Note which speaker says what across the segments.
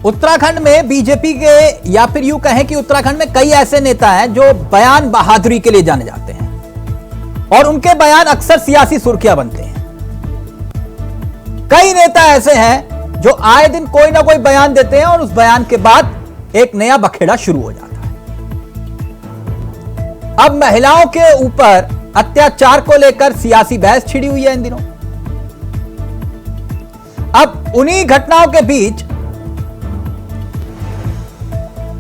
Speaker 1: उत्तराखंड में बीजेपी के, या फिर यूं कहें कि उत्तराखंड में कई ऐसे नेता हैं जो बयान बहादुरी के लिए जाने जाते हैं और उनके बयान अक्सर सियासी सुर्खियां बनते हैं। कई नेता ऐसे हैं जो आए दिन कोई ना कोई बयान देते हैं और उस बयान के बाद एक नया बखेड़ा शुरू हो जाता है। अब महिलाओं के ऊपर अत्याचार को लेकर सियासी बहस छिड़ी हुई है इन दिनों। अब उन्हीं घटनाओं के बीच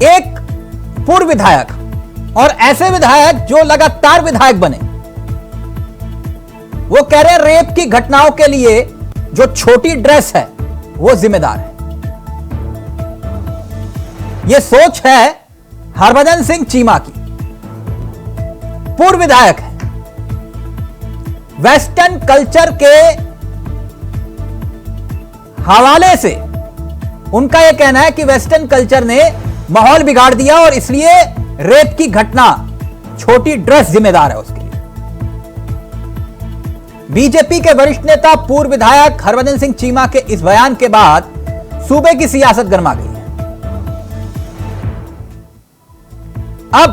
Speaker 1: एक पूर्व विधायक और ऐसे विधायक जो लगातार विधायक बने, वो कह रहे हैं रेप की घटनाओं के लिए जो छोटी ड्रेस है वो जिम्मेदार है। यह सोच है हरभजन सिंह चीमा की। पूर्व विधायक है, वेस्टर्न कल्चर के हवाले से उनका यह कहना है कि वेस्टर्न कल्चर ने माहौल बिगाड़ दिया और इसलिए रेप की घटना छोटी ड्रेस जिम्मेदार है उसके लिए। बीजेपी के वरिष्ठ नेता पूर्व विधायक हरभजन सिंह चीमा के इस बयान के बाद सूबे की सियासत गर्मा गई है। अब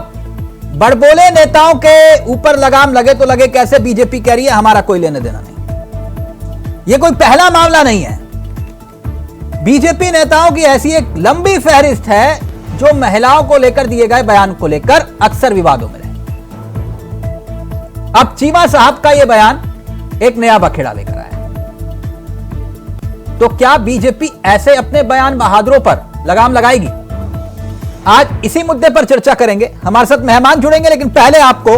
Speaker 1: बड़बोले नेताओं के ऊपर लगाम लगे तो लगे कैसे, बीजेपी कह रही है हमारा कोई लेने देना नहीं। यह कोई पहला मामला नहीं है। बीजेपी नेताओं की ऐसी एक लंबी फहरिस्त है जो महिलाओं को लेकर दिए गए बयान को लेकर अक्सर विवादों में रहे। अब चीमा साहब का यह बयान एक नया बखेड़ा लेकर आया। तो क्या बीजेपी ऐसे अपने बयान बहादुरों पर लगाम लगाएगी? आज इसी मुद्दे पर चर्चा करेंगे। हमारे साथ मेहमान जुड़ेंगे, लेकिन पहले आपको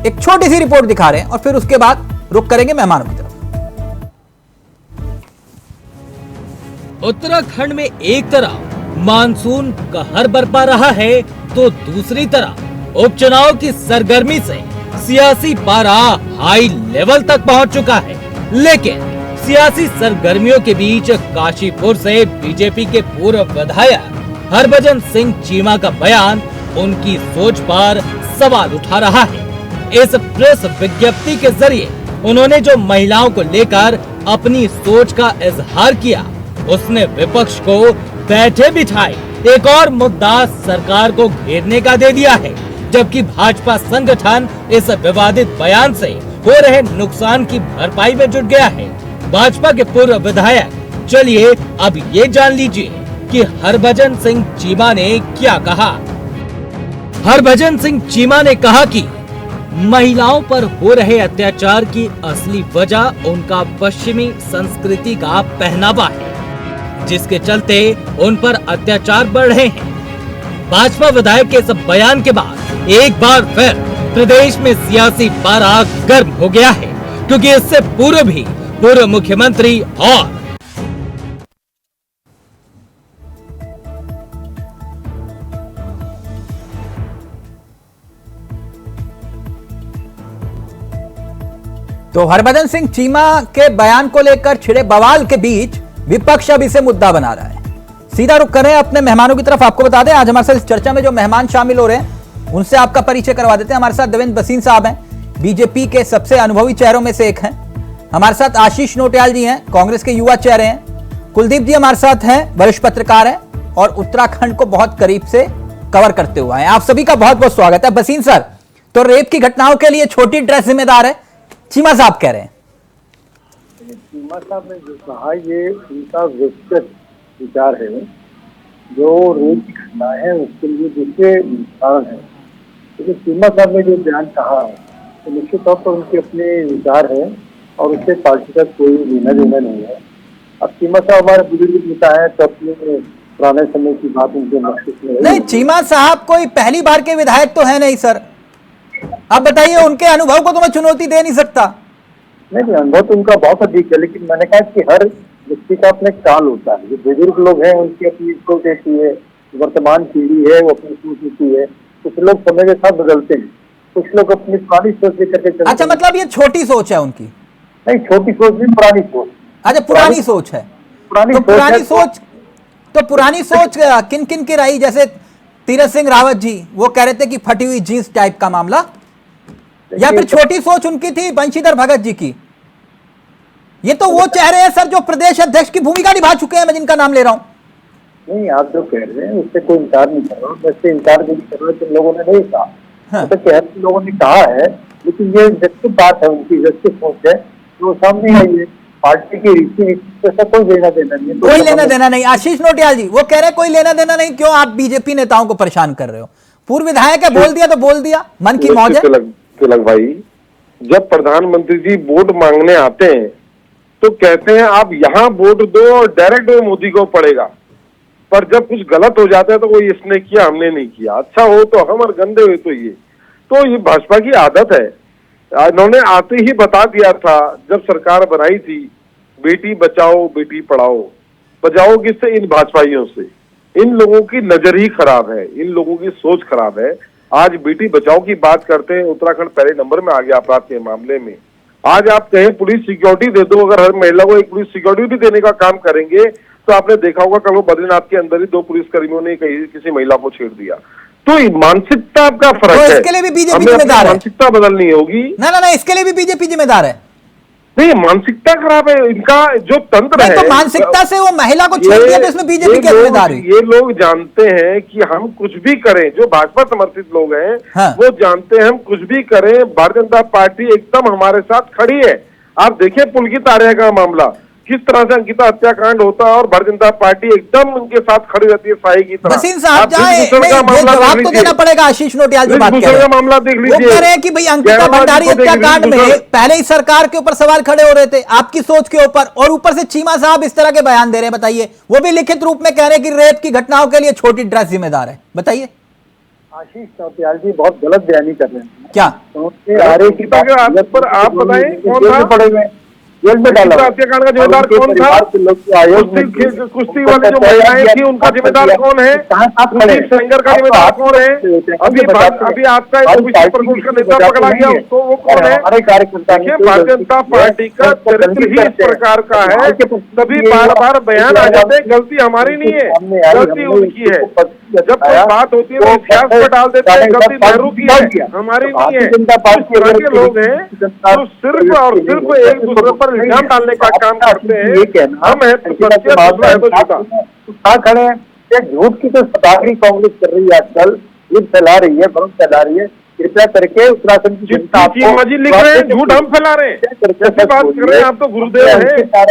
Speaker 1: एक छोटी सी रिपोर्ट दिखा रहे हैं और फिर उसके बाद रुख करेंगे मेहमानों की तरफ।
Speaker 2: उत्तराखंड में एक तरफ मानसून कहर बरपा रहा है तो दूसरी तरफ उपचुनाव की सरगर्मी से सियासी पारा हाई लेवल तक पहुंच चुका है। लेकिन सियासी सरगर्मियों के बीच काशीपुर से बीजेपी के पूर्व विधायक हरभजन सिंह चीमा का बयान उनकी सोच पर सवाल उठा रहा है। इस प्रेस विज्ञप्ति के जरिए उन्होंने जो महिलाओं को लेकर अपनी सोच का इजहार किया, उसने विपक्ष को बैठे बिठाए एक और मुद्दा सरकार को घेरने का दे दिया है, जबकि भाजपा संगठन इस विवादित बयान से हो रहे नुकसान की भरपाई में जुट गया है। भाजपा के पूर्व विधायक, चलिए अब ये जान लीजिए कि हरभजन सिंह चीमा ने क्या कहा। हरभजन सिंह चीमा ने कहा कि महिलाओं पर हो रहे अत्याचार की असली वजह उनका पश्चिमी संस्कृति का पहनावा है, जिसके चलते उन पर अत्याचार बढ़ रहे हैं। भाजपा विधायक के इस बयान के बाद एक बार फिर प्रदेश में सियासी पारा गर्म हो गया है, क्योंकि इससे पूर्व भी पूर्व मुख्यमंत्री और
Speaker 1: तो हरभजन सिंह चीमा के बयान को लेकर छिड़े बवाल के बीच विपक्ष अब इसे मुद्दा बना रहा है। सीधा रुख करें अपने मेहमानों की तरफ। आपको बता दें आज हमारे साथ इस चर्चा में जो मेहमान शामिल हो रहे हैं उनसे आपका परिचय करवा देते हैं। हमारे साथ देवेंद्र बसीन साहब हैं, बीजेपी के सबसे अनुभवी चेहरों में से एक हैं। हमारे साथ आशीष नोटियाल जी हैं, कांग्रेस के युवा चेहरे हैं। कुलदीप जी हमारे साथ हैं, वरिष्ठ पत्रकार हैं और उत्तराखंड को बहुत करीब से कवर करते हुए हैं। आप सभी का बहुत बहुत स्वागत है। बसीन सर, तो रेप की घटनाओं के लिए छोटी ड्रेस जिम्मेदार है, चीमा साहब कह रहे हैं।
Speaker 3: चीमा साहब ने जो कहा ये उनका व्यक्तिगत विचार है। जो रेप की घटना है उसके लिए दूसरे कारण है, लेकिन चीमा साहब ने जो बयान कहा तो निश्चित तौर पर उनके अपने विचार है और उससे पार्टी का कोई लेना देना नहीं है। अब चीमा साहब हमारे बुजुर्ग नेता है तो अपने पुराने समय की बात उनके मस्तिष्क में
Speaker 1: नहीं। चीमा साहब कोई पहली बार के विधायक तो है नहीं सर, आप बताइए उनके अनुभव को तो मैं चुनौती दे नहीं सकता।
Speaker 3: नहीं, अनुभव तो उनका बहुत अधिक है, लेकिन मैंने कहा कि हर व्यक्ति का अपना काल होता है। जो बुजुर्ग लोग हैं उनकी अपनी सोच होती है, वर्तमान पीढ़ी है वो अपनी सोच होती है। कुछ लोग समय के साथ बदलते हैं, कुछ लोग अपनी पुरानी सोच लेकर के चलते हैं।
Speaker 1: अच्छा, मतलब ये छोटी सोच है उनकी?
Speaker 3: नहीं, छोटी सोच नहीं, पुरानी सोच।
Speaker 1: अच्छा, पुरानी सोच है। तो पुरानी सोच किन किन की रही? जैसे तीरथ सिंह रावत जी वो कह रहे थे कि फटी हुई जींस टाइप का मामला, या फिर छोटी सोच उनकी थी बंशीधर भगत जी की? ये तो वो चेहरे हैं सर जो प्रदेश अध्यक्ष की भूमिका निभा चुके हैं, मैं जिनका नाम ले रहा हूं।
Speaker 3: नहीं, आप जो कह रहे हैं उससे कोई इनकार नहीं कर रहा हूँ, वैसे इनकार भी नहीं कर रहा जिन लोगों ने नहीं कहा।
Speaker 1: हाँ।
Speaker 3: तो हर लोगों ने कहा है, लेकिन ये व्यक्तिगत बात है, उनकी व्यक्तिगत सोच है जो सामने आई है। पार्टी की रीति नीति से कोई लेना देना नहीं है।
Speaker 1: कोई लेना देना नहीं। आशीष नोटियाल जी वो कह रहे हैं कोई लेना देना नहीं, क्यों आप बीजेपी नेताओं को परेशान कर रहे हो? पूर्व विधायक है, बोल दिया तो बोल दिया, मन की मौज है।
Speaker 4: तिलक भाई, जब प्रधानमंत्री जी वोट मांगने आते हैं तो कहते हैं आप यहाँ वोट दो और डायरेक्ट वो मोदी को पड़ेगा, पर जब कुछ गलत हो जाता है तो कोई इसने किया हमने नहीं किया, अच्छा हो तो हम और गंदे हुए तो ये भाजपा की आदत है। इन्होंने आते ही बता दिया था जब सरकार बनाई थी, बेटी बचाओ बेटी पढ़ाओ। बचाओ किससे? इन भाजपाइयों से। इन लोगों की नजर ही खराब है, इन लोगों की सोच खराब है। आज बेटी बचाओ की बात करते हैं, उत्तराखंड पहले नंबर में आ गया अपराध के मामले में। आज आप कहें पुलिस सिक्योरिटी दे दो, अगर हर महिला को एक पुलिस सिक्योरिटी देने का काम करेंगे तो आपने देखा होगा कल वो बद्रीनाथ के अंदर ही 2 पुलिसकर्मियों ने किसी महिला को छेड़ दिया। तो मानसिकता का फर्क है,
Speaker 1: इसके लिए भी बीजेपी जिम्मेदार है।
Speaker 4: मानसिकता बदलनी होगी।
Speaker 1: ना, इसके लिए भी बीजेपी जिम्मेदार है।
Speaker 4: नहीं, मानसिकता खराब है इनका जो तंत्र है।
Speaker 1: तो मानसिकता से वो महिला को छेड़ दिया तो इसमें बीजेपी क्या जिम्मेदार है?
Speaker 4: ये लोग जानते हैं कि हम कुछ भी करें, जो भाजपा समर्थित लोग हैं
Speaker 1: हाँ।
Speaker 4: वो जानते हैं हम कुछ भी करें, भारतीय जनता पार्टी एकदम हमारे साथ खड़ी है। आप देखिए पुलकित आर्या का मामला, किस तरह से अंकिता हत्याकांड होता है और भारतीय जनता पार्टी एकदम उनके साथ खड़ी रहती है साई की तरह।
Speaker 1: वसीम साहब जवाब तो देना पड़ेगा। आशीष नोटियाल जो बात कह रहे हैं,
Speaker 4: मामला देख लीजिए।
Speaker 1: वो कह रहे हैं कि भाई अंकिता भंडारी हत्याकांड में पहले ही सरकार के ऊपर सवाल खड़े हो रहे थे आपकी सोच के ऊपर, और ऊपर से चीमा साहब इस तरह के बयान दे रहे हैं। बताइए, वो भी लिखित रूप में कह रहे हैं कि रेप की घटनाओं के लिए छोटी ड्रेस जिम्मेदार है। बताइए।
Speaker 3: आशीष नोटियाल जी बहुत गलत बयानी कर रहे हैं।
Speaker 1: क्या
Speaker 3: आर्य की बात पर आप बताएं कौन था पड़े हुए जेल में डाला? हत्याकांड का जिम्मेदार कौन था? कुश्ती वाली जो महिलाएं थी उनका जिम्मेदार कौन है? सेंगर का जिम्मेदार कौन है? अभी आपका प्रकोष्ठ का नेता पकड़ा गया, उसको वो कौन है? देखिए, भारतीय जनता पार्टी का चरित्र ही इस प्रकार का है, तभी बार बार बयान आ जाते हैं गलती हमारी नहीं है, गलती उनकी है। जब कोई बात होती है तो इतिहास पर डाल देते हैं गलती नेहरू की है, हमारी नहीं है। इस तरह के लोग हैं जो सिर्फ और सिर्फ एक दूसरे पर इल्जाम डालने का काम करते हैं। हम है तो सत्य, दूसरा है तो झूठा। खड़े हैं, झूठ की तो सदागरी कांग्रेस कर रही है आजकल, झूठ फैला रही है, भ्रम फैला रही है। कृपया करके उत्तराखंड की जनता जी लिख रहे हैं, झूठ हम फैला रहे हैं, कैसी बात कर रहे हैं? आप तो गुरुदेव हैं,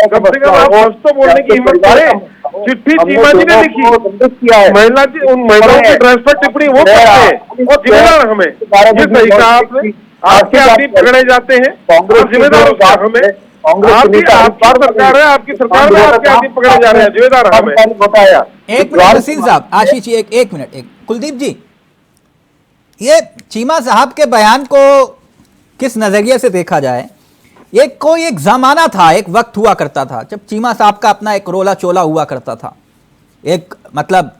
Speaker 3: कम से कम आप सच तो बोलने की हिम्मत करें। चिट्ठी चीमा जी ने लिखी, महिला जी उन महिलाओं की ड्रेस पर टिप्पणी वो करते हैं और जिम्मेदार हमें। ये सही कहा आपने, आपके आदमी पकड़े जाते हैं, कांग्रेस जिम्मेदार उसका हमें। आपकी सरकार है, आपकी सरकार में आपके आदमी पकड़े जा रहे हैं, जिम्मेदार हमें। बताया
Speaker 1: एक मिनट वसीम साहब, आशीष जी एक मिनट, एक कुलदीप जी, ये चीमा साहब के बयान को किस नजरिए से देखा जाए? कोई एक जमाना था, एक वक्त हुआ करता था जब चीमा साहब का अपना एक रोला चोला हुआ करता था। एक मतलब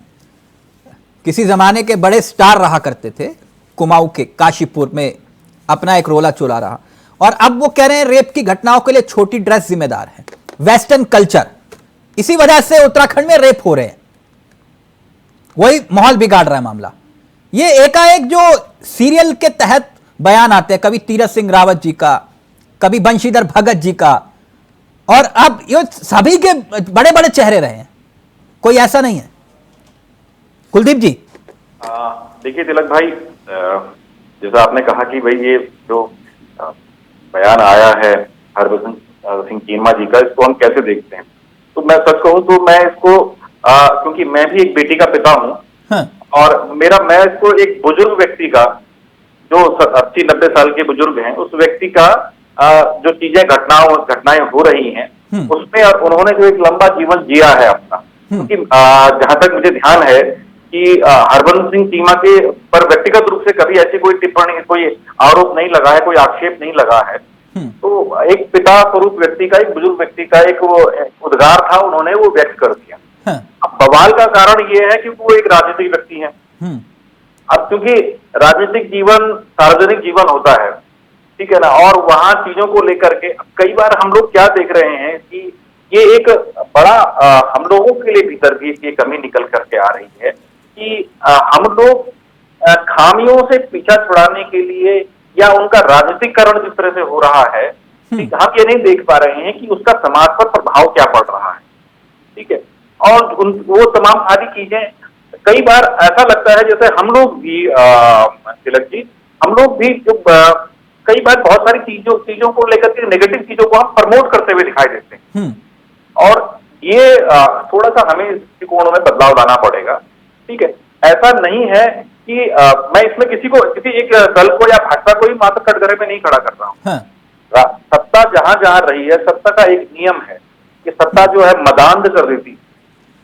Speaker 1: किसी जमाने के बड़े स्टार रहा करते थे, कुमाऊं के काशीपुर में अपना एक रोला चोला रहा, और अब वो कह रहे हैं रेप की घटनाओं के लिए छोटी ड्रेस जिम्मेदार है, वेस्टर्न कल्चर, इसी वजह से उत्तराखंड में रेप हो रहे हैं, वही माहौल बिगाड़ रहा है मामला। ये एकाएक जो सीरियल के तहत बयान आते हैं, कभी तीरथ सिंह रावत जी का, कभी बंशीधर भगत जी का, और अब ये सभी के बड़े बड़े चेहरे रहे हैं, कोई ऐसा नहीं है। कुलदीप जी
Speaker 5: देखिए तिलक भाई, जैसा आपने कहा कि भाई ये जो बयान आया है हरभजन सिंह चीमा जी का, इसको हम कैसे देखते हैं? तो मैं सच कहूं तो मैं इसको क्योंकि मैं भी एक बेटी का पिता हूं,
Speaker 1: हाँ।
Speaker 5: और मैं इसको एक बुजुर्ग व्यक्ति का, जो 80-90 साल के बुजुर्ग हैं, उस व्यक्ति का जो चीजें घटनाएं हो रही हैं उसमें उन्होंने जो एक लंबा जीवन जिया है अपना, क्योंकि जहां तक मुझे ध्यान है कि हरभजन सिंह चीमा के पर व्यक्तिगत रूप से कभी ऐसी कोई टिप्पणी, कोई आरोप नहीं लगा है, कोई आक्षेप नहीं लगा है। तो एक पिता स्वरूप व्यक्ति का, एक बुजुर्ग व्यक्ति का एक वो उद्गार था, उन्होंने वो व्यक्त कर दिया। अब बवाल का कारण ये है कि वो एक राजनीतिक व्यक्ति है। अब क्योंकि राजनीतिक जीवन सार्वजनिक जीवन होता है, ठीक है ना, और वहां चीजों को लेकर के कई बार हम लोग क्या देख रहे हैं कि ये एक बड़ा हम लोगों के लिए भीतर भी ये कमी निकल करके आ रही है कि हम लोग खामियों से पीछा छुड़ाने के लिए या उनका राजनीतिकरण जिस तरह से हो रहा है, हम ये नहीं देख पा रहे हैं कि उसका समाज पर प्रभाव क्या पड़ रहा है, ठीक है। और वो तमाम सारी चीजें कई बार ऐसा लगता है जैसे हम लोग भी तिलक जी, हम लोग भी जो कई बार बहुत सारी चीजों को लेकर के नेगेटिव चीजों को हम प्रमोट करते हुए दिखाई देते हैं। और ये थोड़ा सा हमें इस दृष्टिकोण में बदलाव लाना पड़ेगा। ठीक है, ऐसा नहीं है कि मैं इसमें किसी एक दल को या भाजपा को ही मात्र कटघरे में नहीं खड़ा कर रहा हूँ। सत्ता जहां जहां रही है, सत्ता का एक नियम है कि सत्ता जो है मदांध कर देती,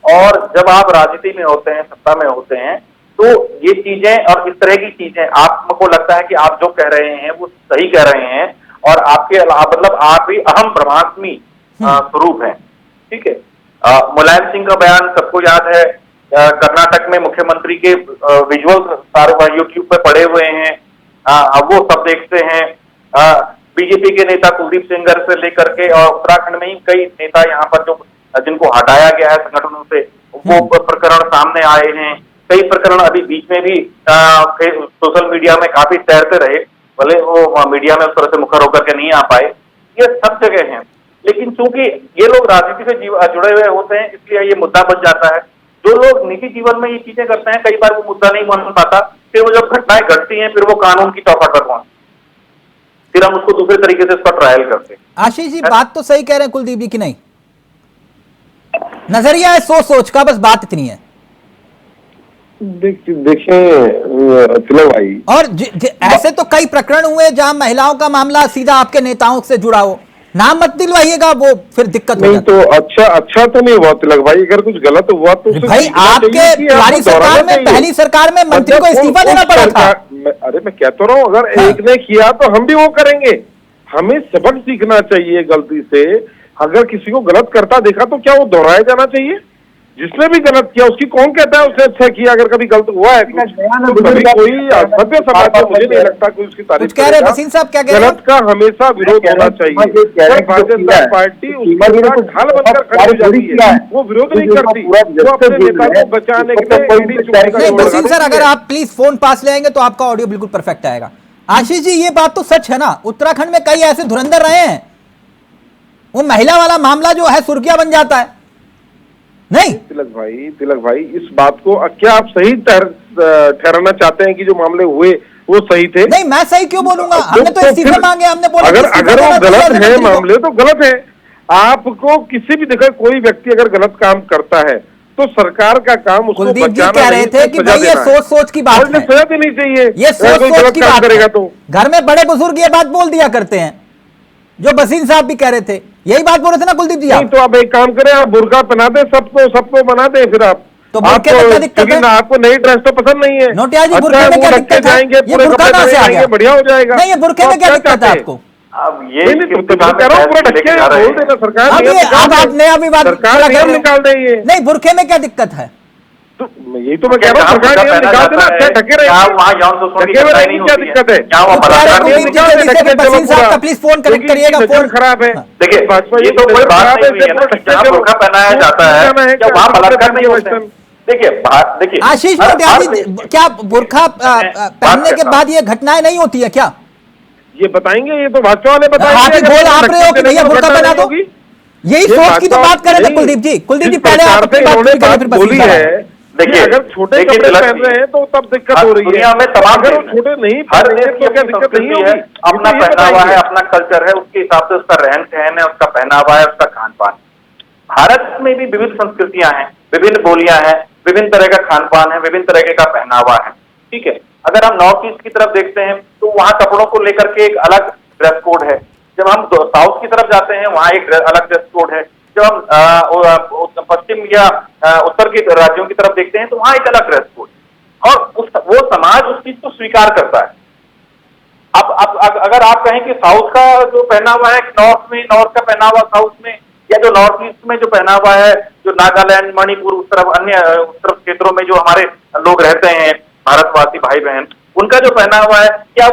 Speaker 5: और जब आप राजनीति में होते हैं, सत्ता में होते हैं, तो ये चीजें और इस तरह की चीजें आपको लगता है कि आप जो कह रहे हैं वो सही कह रहे हैं, और आपके मतलब आप भी अहम ब्रह्मास्मि स्वरूप हैं। ठीक है, मुलायम सिंह का बयान सबको याद है, कर्नाटक में मुख्यमंत्री के विजुअल सारे यूट्यूब पे पड़े हुए हैं, वो सब देखते हैं। बीजेपी के नेता कुलदीप सेंगर से लेकर के और उत्तराखंड में ही कई नेता यहाँ पर जो जिनको हटाया गया है संगठनों से, वो प्रकरण सामने आए हैं। कई प्रकरण अभी बीच में भी सोशल मीडिया में काफी तैरते रहे, भले वो मीडिया में उस तरह से मुखर होकर के नहीं आ पाए। ये सब जगह हैं, लेकिन चूंकि ये लोग राजनीति से जुड़े हुए होते हैं, इसलिए ये मुद्दा बच जाता है। जो लोग निजी जीवन में ये चीजें करते हैं, कई बार वो मुद्दा नहीं बन पाता, फिर वो जब घटनाएं घटती हैं, फिर वो कानून की चौखट पर पहुंचती, फिर हम उसको दूसरे तरीके से उसका ट्रायल करते हैं।
Speaker 1: आशीष जी बात तो सही कह रहे हैं कुलदीप जी की नहीं? नजरिया है सोच का, बस बात इतनी है।
Speaker 4: देखिए तिलक भाई,
Speaker 1: और ऐसे तो कई प्रकरण हुए जहां महिलाओं का मामला सीधा आपके नेताओं से जुड़ा हो, नाम मत दिलवाइएगा, वो फिर दिक्कत
Speaker 4: नहीं तो अच्छा तो नहीं हुआ तिलक भाई। अगर कुछ गलत हुआ तो
Speaker 1: भाई आपके तुम्हारी सरकार में, पहली सरकार में मंत्री को इस्तीफा देना पड़ा था।
Speaker 4: अरे मैं कहता रहा हूँ, अगर एक ने किया तो हम भी वो करेंगे। हमें सबक सीखना चाहिए गलती से। अगर किसी को गलत करता देखा तो क्या वो दोहराया जाना चाहिए? जिसने भी गलत किया उसकी कौन कहता है उसने अच्छा किया? अगर कभी गलत हुआ है तो कभी कोई सभ्य समाज में मुझे नहीं लगता कोई उसकी तारीफ
Speaker 1: कह रहे वसीम साहब, क्या कह रहे हैं?
Speaker 4: गलत का हमेशा विरोध होना चाहिए। भारतीय जनता पार्टी ढाल बनकर खड़ी हो जाती है, वो विरोध नहीं करती, वो अपने नेता को बचाने के लिए।
Speaker 1: वसीम सर, अगर आप प्लीज फोन पास ले आएंगे तो आपका ऑडियो बिल्कुल परफेक्ट आएगा। आशीष जी, ये बात तो सच है ना, उत्तराखंड में कई ऐसे धुरंधर रहे हैं, वो महिला वाला मामला जो है सुर्खियां बन जाता है। नहीं
Speaker 4: तिलक भाई इस बात को क्या आप सही ठहराना चाहते हैं कि जो मामले हुए वो सही थे?
Speaker 1: नहीं, मैं सही क्यों बोलूंगा? हमने तो इस्तीफे मांगे, हमने बोला
Speaker 4: अगर वो गलत है मामले तो गलत है। आपको किसी भी जगह कोई व्यक्ति अगर गलत काम करता है तो सरकार का काम उसको
Speaker 1: कुलदीप जी कह रहे थे कि भाई ये सोच की बात है,
Speaker 4: सजा देनी चाहिए।
Speaker 1: ये सोच की बात
Speaker 4: करेगा तो
Speaker 1: घर में बड़े बुजुर्ग ये बात बोल दिया करते हैं, जो वसीम साहब भी कह रहे थे, यही बात बोल रहे थे ना कुलदीप जी?
Speaker 4: नहीं तो आप एक काम करें, आप बुर्का पहना दे सबको बना दे, फिर आप
Speaker 1: तो बुर्के में क्या दिक्कत है?
Speaker 4: आपको नई ड्रेस तो पसंद नहीं है,
Speaker 1: नोटिया जी बुर्के में क्या दिक्कत है? ये बुर्का कहां से आ गया?
Speaker 4: बढ़िया हो जाएगा।
Speaker 1: नहीं, ये बुर्के में क्या दिक्कत है आपको?
Speaker 5: अब ये
Speaker 4: सरकार
Speaker 1: अब आप नया विवाद
Speaker 4: निकाल दे। ये
Speaker 1: नहीं, बुर्के में क्या दिक्कत है?
Speaker 4: तो यही तो मैं कह रहा हूँ, सरकार नियम निकाल देना, अच्छा ढके रहे। क्या दिक्कत है?
Speaker 1: वसीम साहब का प्लीज फोन कनेक्ट करिएगा, फोन
Speaker 4: खराब है।
Speaker 5: देखिए भाजपा ये तो कोई बात नहीं है ना, जहाँ बुर्का पहनाया जाता है क्या वहाँ बलात्कार नहीं होते हैं? देखिए
Speaker 1: आशीष क्या बुर्का पहनने के बाद ये घटनाएं नहीं होती है क्या?
Speaker 4: ये बताएंगे, ये तो भाजपा वाले बताएंगे।
Speaker 1: आप ही बोल आप रहे हो कि भैया बुर्का पहना दो, यही सोच की तो बात कर रहे थे कुलदीप जी। कुलदीप जी पहले आप
Speaker 4: बोली है, देखिए अगर छोटे कपड़े पहन रहे हैं तो तब दिक्कत हो रही है।
Speaker 5: दुनिया में तमाम
Speaker 4: अगर छोटे नहीं
Speaker 5: हर
Speaker 4: पहने
Speaker 5: देश
Speaker 4: तो क्या दिक्कत नहीं होगी?
Speaker 5: अपना पहनावा है, अपना कल्चर है, उसके हिसाब से उसका रहन सहन है, उसका पहनावा है, उसका खान पान। भारत में भी विविध संस्कृतियां हैं, विभिन्न बोलियां हैं, विभिन्न तरह का खान पान है, विभिन्न तरह का पहनावा है। ठीक है, अगर हम नॉर्थ ईस्ट की तरफ देखते हैं तो वहाँ कपड़ों को लेकर के एक अलग ड्रेस कोड है। जब हम साउथ की तरफ जाते हैं वहाँ एक अलग ड्रेस कोड है। जब हम पश्चिम या उत्तर के राज्यों की तरफ देखते हैं तो वहाँ एक अलग ड्रेस कोड, और वो समाज उस चीज को स्वीकार करता है। अब अगर आप कहें कि साउथ का जो पहनावा है नॉर्थ का पहनावा साउथ में, या जो नॉर्थ ईस्ट में जो पहनावा है, जो नागालैंड, मणिपुर, उस तरफ अन्य उत्तर क्षेत्रों में जो हमारे लोग रहते हैं, भारतवासी भाई बहन, उनका जो पहनावा है, क्या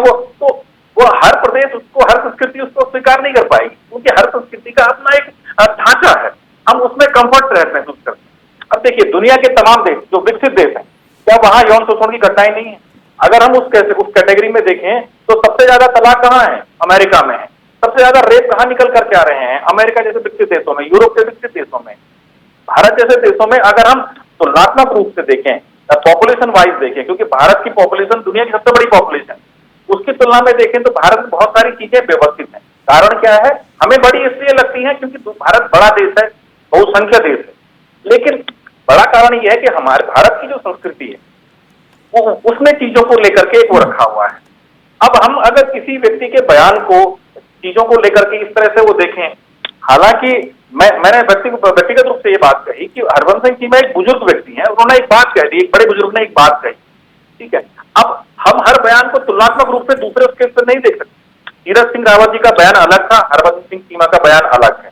Speaker 5: वो हर प्रदेश उसको, हर संस्कृति उसको स्वीकार नहीं कर पाएगी, क्योंकि हर संस्कृति का अपना एक ढांचा है, हम उसमें कंफर्ट महसूस करते हैं। अब देखिए दुनिया के तमाम देश जो विकसित देश हैं, क्या वहां यौन शोषण की घटनाएं नहीं है? अगर हम उस कैटेगरी में देखें तो सबसे ज्यादा तलाक कहाँ है? अमेरिका में है। सबसे ज्यादा रेप कहाँ निकल करके आ रहे हैं? अमेरिका जैसे विकसित देशों में, यूरोप के विकसित देशों में। भारत जैसे देशों में अगर हम तुलनात्मक रूप से देखें, पॉपुलेशन वाइज देखें, क्योंकि भारत की पॉपुलेशन दुनिया की सबसे बड़ी पॉपुलेशन, उसकी तुलना में देखें तो भारत में बहुत सारी चीजें व्यवस्थित हैं। कारण क्या है, हमें बड़ी इसलिए लगती है क्योंकि भारत बड़ा देश है, बहुसंख्यक देश है, लेकिन बड़ा कारण यह है कि हमारे भारत की जो संस्कृति है वो उसमें चीजों को लेकर के वो रखा हुआ है। अब हम अगर किसी व्यक्ति के बयान को, चीजों को लेकर के इस तरह से वो देखें, हालांकि मैंने व्यक्तिगत रूप से ये बात कही कि हरबंस सिंह चीमा एक बुजुर्ग व्यक्ति हैं, उन्होंने एक बात कह दी, एक बड़े बुजुर्ग ने एक बात कही, ठीक है। अब हम हर बयान को तुलनात्मक रूप से दूसरे उसके से नहीं देख सकते। तीरथ सिंह रावत जी का बयान अलग था, हरबंस सिंह चीमा का बयान अलग है,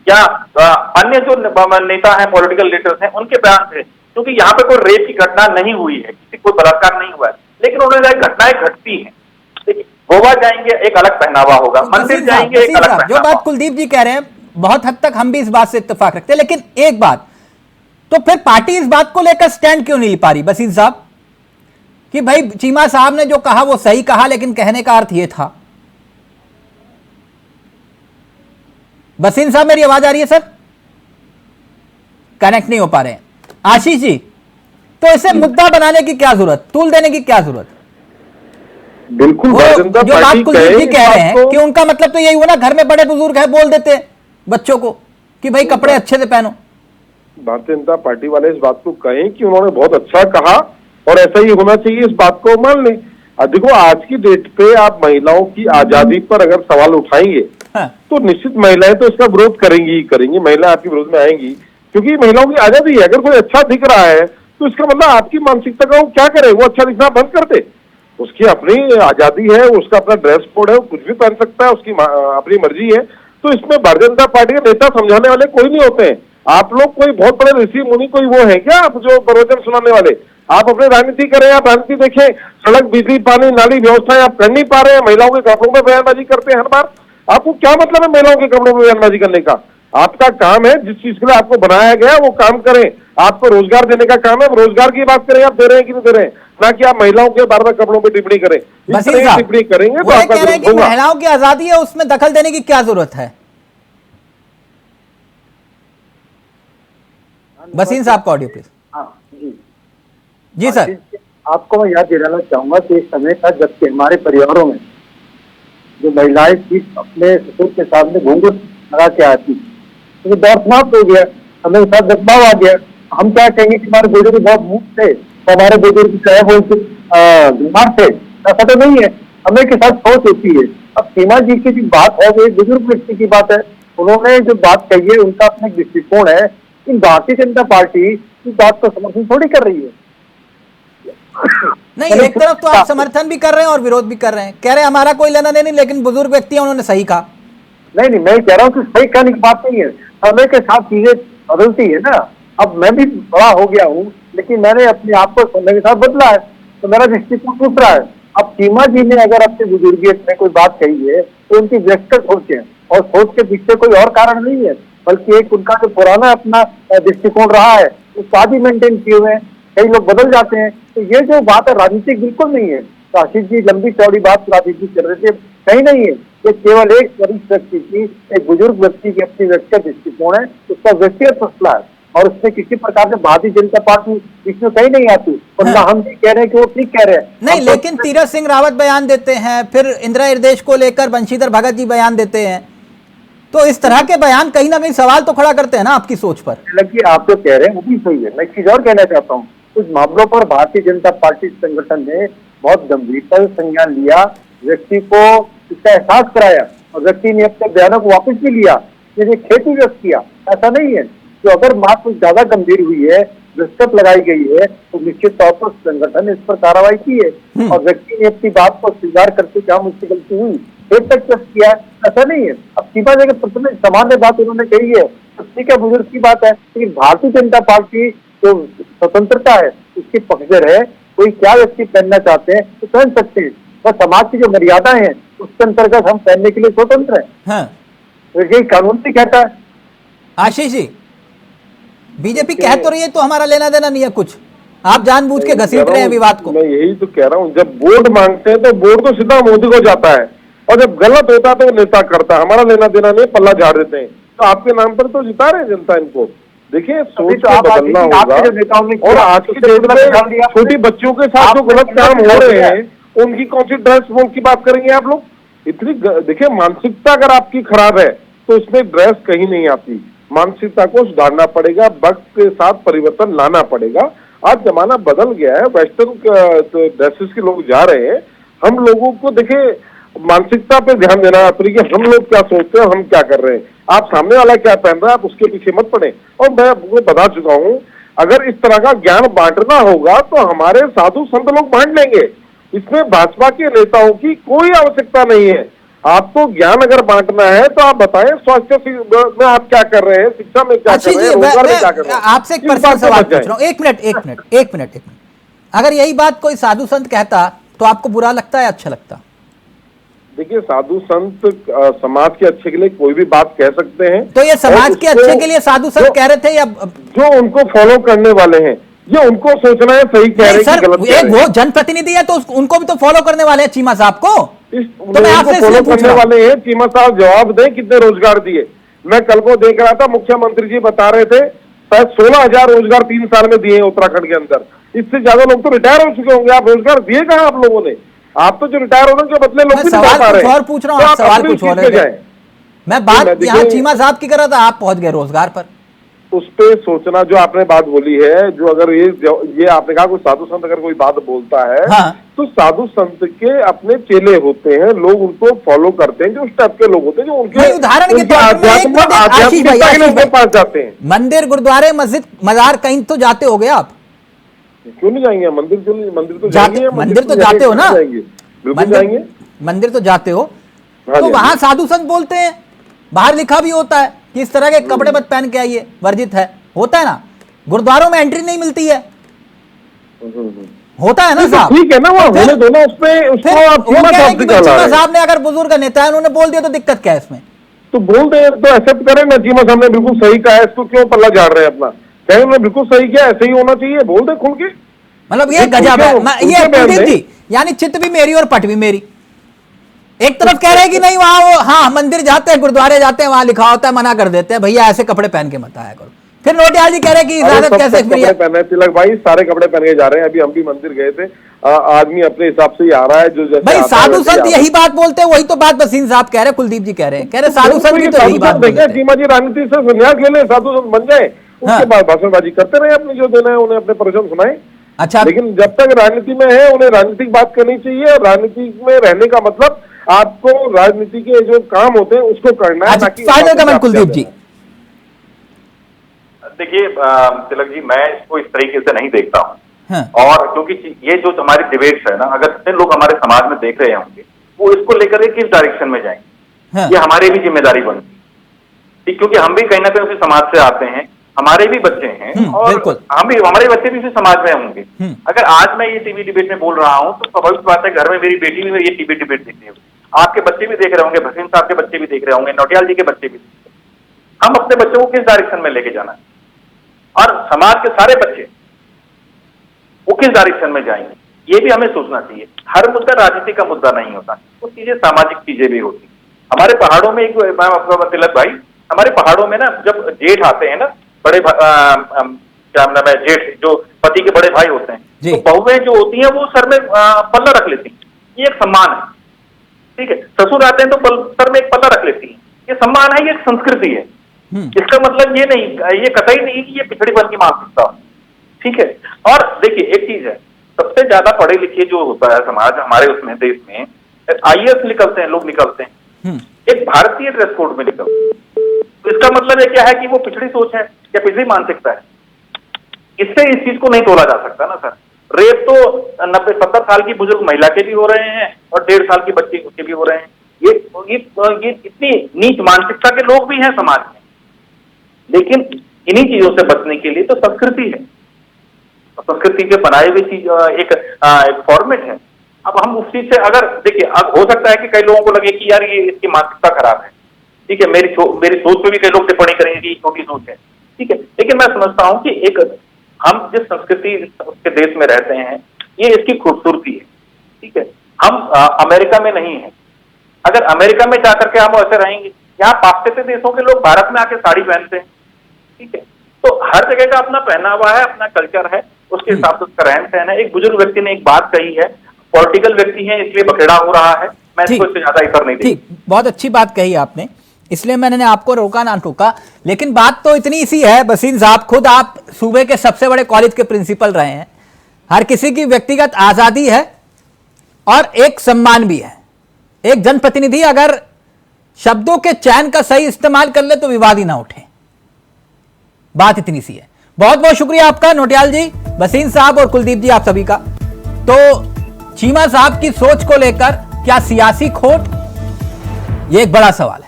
Speaker 5: या अन्य जो नेता हैं, पॉलिटिकल लीडर्स हैं, उनके बयान थे, क्योंकि यहाँ पे कोई रेप की घटना नहीं हुई है, किसी कोई बलात्कार नहीं हुआ है, लेकिन उन्होंने घटनाएं घटती हैं। गोवा जाएंगे एक अलग पहनावा होगा, मंदिर जाएंगे एक अलग पहनावा।
Speaker 1: जो बात कुलदीप जी कह रहे हैं बहुत हद तक हम भी इस बात से इत्तेफाक रखते हैं, लेकिन एक बात, तो फिर पार्टी इस बात को लेकर स्टैंड क्यों नहीं ले पा रही बसीर साहब, कि भाई चीमा साहब ने जो कहा वो सही कहा, लेकिन कहने का अर्थ ये था। बसीर साहब मेरी आवाज आ रही है सर? कनेक्ट नहीं हो पा रहे हैं। आशीष जी, तो इसे मुद्दा बनाने की क्या जरूरत, तूल देने की क्या जरूरत?
Speaker 4: बिल्कुल,
Speaker 1: जो बात कुलदीप जी कह रहे हैं कि उनका मतलब तो यही हुआ ना, घर में बड़े बुजुर्ग है, बोल देते हैं बच्चों को कि भाई कपड़े अच्छे से पहनो।
Speaker 4: भारतीय जनता पार्टी वाले इस बात को कहें कि उन्होंने बहुत अच्छा कहा और ऐसा ही होना चाहिए, इस बात को मान लें। देखो, आज की डेट पे आप महिलाओं की आजादी पर अगर सवाल उठाएंगे तो निश्चित महिलाएं तो इसका विरोध करेंगी ही करेंगी, महिला आपके विरोध में आएंगी, क्योंकि महिलाओं की आजादी है। अगर कोई अच्छा दिख रहा है तो इसका मतलब आपकी मानसिकता का वो क्या करे, वो अच्छा दिखना बंद कर दे। उसकी अपनी आजादी है, उसका अपना ड्रेस कोड है, वो कुछ भी पहन सकता है, उसकी अपनी मर्जी है। तो इसमें भारतीय जनता पार्टी के नेता समझाने वाले कोई नहीं होते हैं। आप लोग कोई बहुत बड़े ऋषि मुनि कोई वो है क्या, आप जो प्रवचन सुनाने वाले? आप अपनी राजनीति करें, आप राजनीति देखें, सड़क, बिजली, पानी, नाली व्यवस्थाएं आप कर नहीं पा रहे हैं, महिलाओं के कपड़ों में बयानबाजी करते हैं हर बार। आपको क्या मतलब है महिलाओं के कपड़ों में बयानबाजी करने का? आपका काम है, जिस चीज के लिए आपको बनाया गया वो काम करें। आपको रोजगार देने का काम है, रोजगार की बात करें, आप दे रहे हैं कि नहीं दे रहे हैं, ना कि आप महिलाओं के बार बार कपड़ों पर टिप्पणी करें। टिप्पणी करेंगे तो आपका विरोध होगा।
Speaker 1: महिलाओं की आजादी है, उसमें दखल देने की क्या जरूरत है? बसीर साहब का ऑडियो प्लीज। जी सर,
Speaker 3: आपको मैं याद दिलाना चाहूंगा कि एक समय था जबकि हमारे परिवारों में जो महिलाएं थी अपने ससुर के सामने घूंघट लगा के आती, तो दौर समाप्त हो गया, हमें साथ बदलाव आ गया। हम क्या कहेंगे कि हमारे बुजुर्ग बहुत मूर्ख थे, तो हमारे बुजुर्ग चाहे वो बीमार थे, ऐसा तो नहीं है, हमें के साथ सोच होती है। अब सीमा जी की जो बात है वो एक बुजुर्ग व्यक्ति की बात है, उन्होंने जो बात कही है उनका अपना दृष्टिकोण है, लेकिन भारतीय जनता पार्टी इस बात को समर्थन थोड़ी कर रही है।
Speaker 1: नहीं, एक तरफ तो आप समर्थन भी कर रहे हैं और विरोध भी कर रहे हैं, कह रहे हैं हमारा कोई लेना देना नहीं, लेकिन बुजुर्ग व्यक्ति है, उन्होंने सही कहा।
Speaker 3: नहीं, मैं कह रहा हूँ कि सही कहने की बात नहीं है, समय के साथ चीजें बदलती है ना। अब मैं भी बड़ा हो गया हूँ, लेकिन मैंने अपने आप को समय के साथ बदला है, तो मेरा दृष्टिकोण टूट रहा है। अब सीमा जी ने अगर अपनी बुजुर्गियत में कोई बात कही है तो उनकी व्यक्तिगत सोच है, और सोच के पीछे कोई और कारण नहीं है, बल्कि एक उनका जो पुराना अपना दृष्टिकोण रहा है उसको आज ही मेंटेन किए हुए हैं। कई लोग बदल जाते हैं, तो ये जो बात है राजनीतिक बिल्कुल नहीं है। तो आशीष जी लंबी चौड़ी बात राजनीति कर रहे थे, कहीं नहीं है, ये केवल एक वरिष्ठ व्यक्ति की, एक बुजुर्ग व्यक्ति की अपनी व्यक्तिगत दृष्टिकोण है, उसका व्यक्तिगत मसला है, और उसमें किसी प्रकार से भारतीय जनता पार्टी इसमें कहीं नहीं आती। और ना हम भी कह रहे हैं कि वो ठीक कह रहे हैं
Speaker 1: नहीं, लेकिन तीरथ सिंह रावत बयान देते हैं, फिर इंदिरा हृदय को लेकर बंशीधर भगत जी बयान देते हैं, तो इस तरह के बयान कहीं ना कहीं सवाल तो खड़ा करते हैं ना आपकी सोच पर।
Speaker 3: हालांकि आप जो कह रहे हैं वो भी सही है, मैं एक चीज और कहना चाहता हूँ, कुछ मामलों पर भारतीय जनता पार्टी संगठन ने बहुत गंभीरता से संज्ञान लिया, व्यक्ति को इसका एहसास कराया, और व्यक्ति ने अपने बयानों को वापस भी लिया, ये खेती व्यक्त किया। ऐसा नहीं है कि अगर बात कुछ ज्यादा गंभीर हुई है, दस्तक लगाई गई है, तो निश्चित तौर पर संगठन ने इस पर कार्रवाई की है, और व्यक्ति ने अपनी बात को स्वीकार करके क्या मुझसे गलती हुई फिर तक किया, ऐसा नहीं है। अब सीमा जगह प्रथम सामान्य बात उन्होंने कही है, तो ठीक है, बुजुर्ग की बात है, लेकिन भारतीय जनता पार्टी जो स्वतंत्रता है उसकी पक्षधर है। कोई क्या व्यक्ति पहनना चाहते हैं तो पहन सकते हैं, बस समाज की जो मर्यादाएं हैं उसके अंतर्गत हम पहनने के लिए स्वतंत्र हैं।
Speaker 1: हाँ।
Speaker 3: तो यही कानून भी कहता है।
Speaker 1: आशीष जी, बीजेपी कह तो रही है तो हमारा लेना देना नहीं है कुछ, आप जानबूझ के घसीट रहे हैं विवाद को।
Speaker 4: मैं यही तो कह रहा हूँ, जब वोट मांगते हैं तो वोट तो सीधा मोदी को जाता है, और जब गलत होता है तो नेता करता है, हमारा लेना देना नहीं, पल्ला झाड़ देते हैं। तो आपके नाम पर तो जिता रहे जनता इनको, देखिए
Speaker 3: अभी
Speaker 4: सोच
Speaker 3: तो
Speaker 4: को
Speaker 3: आप आज
Speaker 4: बदलना
Speaker 3: देखिए, आपके जो नेताओं ने
Speaker 4: होगा। और
Speaker 3: किया,
Speaker 4: आज की
Speaker 3: उससे
Speaker 4: डेट
Speaker 3: कितना निकाल
Speaker 4: में
Speaker 3: दिया।
Speaker 4: छोटी बच्चियों के साथ जो
Speaker 3: आपने
Speaker 4: गलत
Speaker 3: कितना
Speaker 4: काम हो
Speaker 3: निकाल
Speaker 4: रहे
Speaker 3: दिया।
Speaker 4: हैं उनकी कौन सी ड्रेस वोल की बात करेंगे आप लोग? इतनी देखिए, मानसिकता अगर आपकी खराब है तो इसमें ड्रेस कहीं नहीं आती। मानसिकता को सुधारना पड़ेगा, वक्त के साथ परिवर्तन लाना पड़ेगा। आज जमाना बदल गया है, वेस्टर्न ड्रेसेस के लोग जा रहे हैं। हम लोगों को देखिए मानसिकता पे ध्यान देना है कि हम लोग क्या सोचते हैं, हम क्या कर रहे हैं। आप सामने वाला क्या पहन रहा है आप उसके पीछे मत पड़े। और मैं आपको बता चुका हूं, अगर इस तरह का ज्ञान बांटना होगा तो हमारे साधु संत लोग बांट लेंगे। इसमें भाजपा के नेताओं की कोई आवश्यकता नहीं है। आपको ज्ञान अगर बांटना है तो आप बताएं, स्वास्थ्य में आप क्या कर रहे हैं, शिक्षा में क्या कर
Speaker 1: आशीष
Speaker 4: रहे
Speaker 1: जी,
Speaker 4: हैं, रोजगार में क्या कर
Speaker 1: मैं
Speaker 4: रहे हैं।
Speaker 1: आपसे एक
Speaker 4: इस
Speaker 1: पर्सनल
Speaker 4: बात से
Speaker 1: सवाल
Speaker 4: बच जाएं।
Speaker 1: पूछ रहा हूं। एक मिनट। अगर यही बात कोई साधु संत कहता तो आपको बुरा लगता है, अच्छा लगता?
Speaker 4: देखिए, साधु संत समाज के अच्छे के लिए कोई भी बात कह सकते हैं।
Speaker 1: तो ये समाज
Speaker 4: और
Speaker 1: के
Speaker 4: उसको-
Speaker 1: अच्छे के लिए साधु संत कह रहे थे या
Speaker 4: जो उनको फॉलो करने वाले हैं, ये उनको सोचना है सही कह रहे
Speaker 1: नहीं
Speaker 4: हैं
Speaker 1: सर,
Speaker 4: कि गलत कह
Speaker 1: एक
Speaker 4: रहे
Speaker 1: वो
Speaker 4: हैं।
Speaker 1: जनप्रतिनिधि है तो उनको भी तो फॉलो करने वाले हैं चीमा साहब को। तो मैं आपसे इसलिए
Speaker 4: फॉलो
Speaker 1: पूछ
Speaker 4: करने
Speaker 1: रहा हूं।
Speaker 4: वाले हैं। चीमा साहब जवाब दें, कितने रोजगार दिए? मैं कल को देख रहा था, मुख्यमंत्री जी बता रहे थे शायद 16,000 रोजगार 3 साल में दिए हैं उत्तराखंड के अंदर। इससे ज्यादा लोग तो रिटायर हो चुके होंगे। आप रोजगार दिए कहां आप लोगों ने? आप तो जो रिटायर होने के बदले लोग
Speaker 1: मैं
Speaker 4: भी नहीं
Speaker 1: सवाल
Speaker 4: पा रहे
Speaker 1: कुछ
Speaker 4: हैं।
Speaker 1: और पूछ रहा हूं,
Speaker 4: तो
Speaker 1: आप
Speaker 4: आप
Speaker 1: सवाल
Speaker 4: अपनी
Speaker 1: कुछ और
Speaker 4: चीज पे
Speaker 1: रहे थे।
Speaker 4: जाएं।
Speaker 1: मैं बात
Speaker 4: देखिए-
Speaker 1: यहाँ चीमा साहब की कर रहा था, आप पहुंच गए रोजगार पर।
Speaker 4: उस पे सोचना, जो आपने बात बोली है, जो अगर ये आपने कहा कोई साधु संत अगर कोई बात बोलता है,
Speaker 1: हाँ।
Speaker 4: तो साधु संत के अपने चेले होते हैं, लोग उनको फॉलो करते हैं, जो उस टाइप के लोग होते हैं जो उनके
Speaker 1: नहीं, उदाहरण के
Speaker 4: उनके
Speaker 1: तौर पर मैं एक मिनट, आशीष भाई,
Speaker 4: आध्यात्मिकता के लिए
Speaker 1: आशीष
Speaker 4: उनके
Speaker 1: भाई।
Speaker 4: पास जाते हैं।
Speaker 1: मंदिर, गुरुद्वारे, मस्जिद, मजार कहीं तो जाते होगे आप?
Speaker 4: क्यों नहीं जाएंगे? मंदिर क्यों नहीं? मंदिर तो
Speaker 1: जाते,
Speaker 4: जाएंगे।
Speaker 1: मंदिर तो जाते हो ना?
Speaker 4: जाएंगे, बिल्कुल जाएंगे।
Speaker 1: मंदिर तो जाते हो,
Speaker 4: हाँ
Speaker 1: तो
Speaker 4: जी,
Speaker 1: वहां
Speaker 4: हाँ जी।
Speaker 1: साधु संत बोलते हैं, बाहर लिखा भी होता है कि इस तरह के कपड़े मत पहन के आइए, वर्जित है, होता है ना? गुरुद्वारों में एंट्री नहीं मिलती है, होता है ना
Speaker 4: नहीं, तो
Speaker 1: साहब?
Speaker 4: ठीक है ना, वो
Speaker 1: तो फिर-
Speaker 4: होने दो ना। उसको
Speaker 1: फिर
Speaker 4: आप
Speaker 1: वो
Speaker 4: चीमा
Speaker 1: कह रहे हैं
Speaker 4: साहब
Speaker 1: कि
Speaker 4: से
Speaker 1: भाई
Speaker 4: क्या ला
Speaker 1: चीमा
Speaker 4: रहे हैं?
Speaker 1: साहब ने, अगर बुजुर्ग नेता है उन्होंने बोल दिया तो दिक्कत क्या है इसमें?
Speaker 4: तो बोल दे, तो एक्सेप्ट करें ना। चीमा साहब ने बिल्कुल सही कहा है, इसको क्यों पल्ला झाड़ रहे हैं अपना? कहें उन्होंने बिल्कुल सही किया, ऐसे ही होना चाहिए, बोल दे खुल के।
Speaker 1: मतलब ये
Speaker 4: ये
Speaker 1: गजब है।
Speaker 4: उनके
Speaker 1: ये
Speaker 4: बयान
Speaker 1: कुलदीप
Speaker 4: दें।
Speaker 1: जी, यानी चित्त भी मेरी और पट भी मेरी। एक तरफ कह रहे हैं कि नहीं वहां वो, हाँ मंदिर जाते हैं, गुरुद्वारे जाते हैं, वहां लिखा होता है, मना कर देते हैं भैया ऐसे कपड़े पहन के मत आया करो। फिर नोटियाल जी कह रहे हैं कि
Speaker 4: अरे
Speaker 1: इजाजत
Speaker 4: सब
Speaker 1: कैसे
Speaker 4: सब कपड़े पहने, तिलक भाई सारे कपड़े पहन के जा रहे हैं। अभी हम भी मंदिर गए थे, आदमी अपने हिसाब से ही आ रहा है, जो जैसे
Speaker 1: भाई
Speaker 4: आता है
Speaker 1: साधु
Speaker 4: वैसे ही
Speaker 1: संत
Speaker 4: आ रहा है।
Speaker 1: यही बात बोलते हैं, वही तो बात वसीम साहब कह रहे हैं, कुलदीप जी कह रहे हैं, साधु संत भी तो यही बात बोलते हैं।
Speaker 4: चीमा जी राजनीति से संन्यास ले ले, साधु संत बन जाए,
Speaker 1: हाँ।
Speaker 4: उसके बाद भाषणबाजी करते रहे, अपने जो देना है उन्हें अपने प्रवचन सुनाए।
Speaker 1: अच्छा,
Speaker 4: लेकिन जब तक राजनीति में है उन्हें राजनीतिक बात करनी चाहिए। और राजनीति में रहने का मतलब आपको राजनीति के जो काम होते हैं उसको करना है,
Speaker 1: अच्छा,
Speaker 4: ना कि
Speaker 1: फाइनल कमेंट कुलदीप जी।
Speaker 5: देखिए तिलक जी, मैं इसको इस तरीके से नहीं देखता हूँ।
Speaker 1: हाँ।
Speaker 5: और क्योंकि ये जो हमारी डिबेट्स है ना, अगर जितने लोग हमारे समाज में देख रहे होंगे वो इसको लेकर के किस डायरेक्शन में जाएंगे,
Speaker 1: हाँ।
Speaker 5: ये हमारी भी जिम्मेदारी बनती है। ठीक, क्योंकि हम भी कहीं ना कहीं उसी समाज से आते हैं, हमारे भी बच्चे हैं और
Speaker 1: बिल्कुल।
Speaker 5: हमारे बच्चे भी उसी समाज में होंगे। अगर आज मैं ये टीवी डिबेट में बोल रहा हूँ तो स्वाभाविक बात है घर में मेरी बेटी भी ये टीवी डिबेट देखती है, आपके बच्चे भी देख रहे होंगे, भसीम साहब के बच्चे भी देख रहे होंगे, नौटियाल जी के बच्चे भी। हम अपने बच्चों को किस डायरेक्शन में लेके जाना है और समाज के सारे बच्चे वो किस डायरेक्शन में जाएंगे, ये भी हमें सोचना चाहिए। हर मुद्दा राजनीति का मुद्दा नहीं होता, वो चीजें सामाजिक चीजें भी होती। हमारे पहाड़ों में एक, मैं आपको तिलक भाई, हमारे पहाड़ों में ना जब जेठ आते हैं ना, बड़े क्या नाम है, जेठ जो पति के बड़े भाई होते हैं, तो बहुएं जो होती हैं वो सर में पल्ला रख लेती हैं, ये एक सम्मान है। ठीक है, ससुर आते हैं तो सर में एक पल्ला रख लेती हैं, ये सम्मान है, ये एक संस्कृति है। इसका मतलब ये नहीं, ये कतई नहीं कि ये पिछड़ीपन की मानसिकता। ठीक है, और देखिए एक चीज है, सबसे ज्यादा पढ़े लिखे जो होता है समाज हमारे उसमें देश में, IAS निकलते हैं, लोग निकलते हैं एक भारतीय ड्रेस कोड में निकलते हैं। तो इसका मतलब ये क्या है कि वो पिछड़ी सोच है या पिछड़ी मानसिकता है। इससे इस चीज को नहीं तोला जा सकता ना सर। रेप तो 90-70 साल की बुजुर्ग महिला के भी हो रहे हैं और 1.5 साल की बच्ची के भी हो रहे हैं। ये इतनी नीच मानसिकता के लोग भी हैं समाज में। लेकिन इन्हीं चीजों से बचने के लिए तो संस्कृति है, संस्कृति के बनाए हुए चीज एक फॉर्मेट है। अब हम उस चीज से अगर देखिए, अब हो सकता है कि कई लोगों को लगे कि यार ये इसकी मानसिकता खराब है, ठीक है, मेरी सोच पे भी कई लोग टिप्पणी करेंगे कि छोटी सोच है, ठीक है, लेकिन मैं समझता हूं कि एक हम जिस संस्कृति के देश में रहते हैं ये इसकी खूबसूरती है। ठीक है, हम अमेरिका में नहीं है। अगर अमेरिका में जाकर के हम ऐसे रहेंगे, यहाँ पाश्चात्य देशों के लोग भारत में आके साड़ी पहनते हैं, ठीक है, तो हर जगह का अपना पहनावा है, अपना कल्चर है, उसके हिसाब से उसका रहन सहन है। एक बुजुर्ग व्यक्ति ने एक बात कही है, पॉलिटिकल व्यक्ति है इसलिए बखेड़ा हो रहा है, मैं इसको इससे ज्यादा इतर नहीं
Speaker 1: ठीक, बहुत अच्छी बात कही आपने, इसलिए मैंने आपको रोका ना टोका। लेकिन बात तो इतनी सी है वसीम साहब, खुद आप सूबे के सबसे बड़े कॉलेज के प्रिंसिपल रहे हैं, हर किसी की व्यक्तिगत आजादी है और एक सम्मान भी है। एक जनप्रतिनिधि अगर शब्दों के चयन का सही इस्तेमाल कर ले तो विवाद ही ना उठे, बात इतनी सी है। बहुत बहुत शुक्रिया आपका नोटियाल जी, वसीम साहब और कुलदीप जी, आप सभी का। तो चीमा साहब की सोच को लेकर क्या सियासी खोट, यह एक बड़ा सवाल है।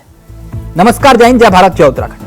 Speaker 1: नमस्कार, जय हिंद, जय भारत, जय उत्तराखंड।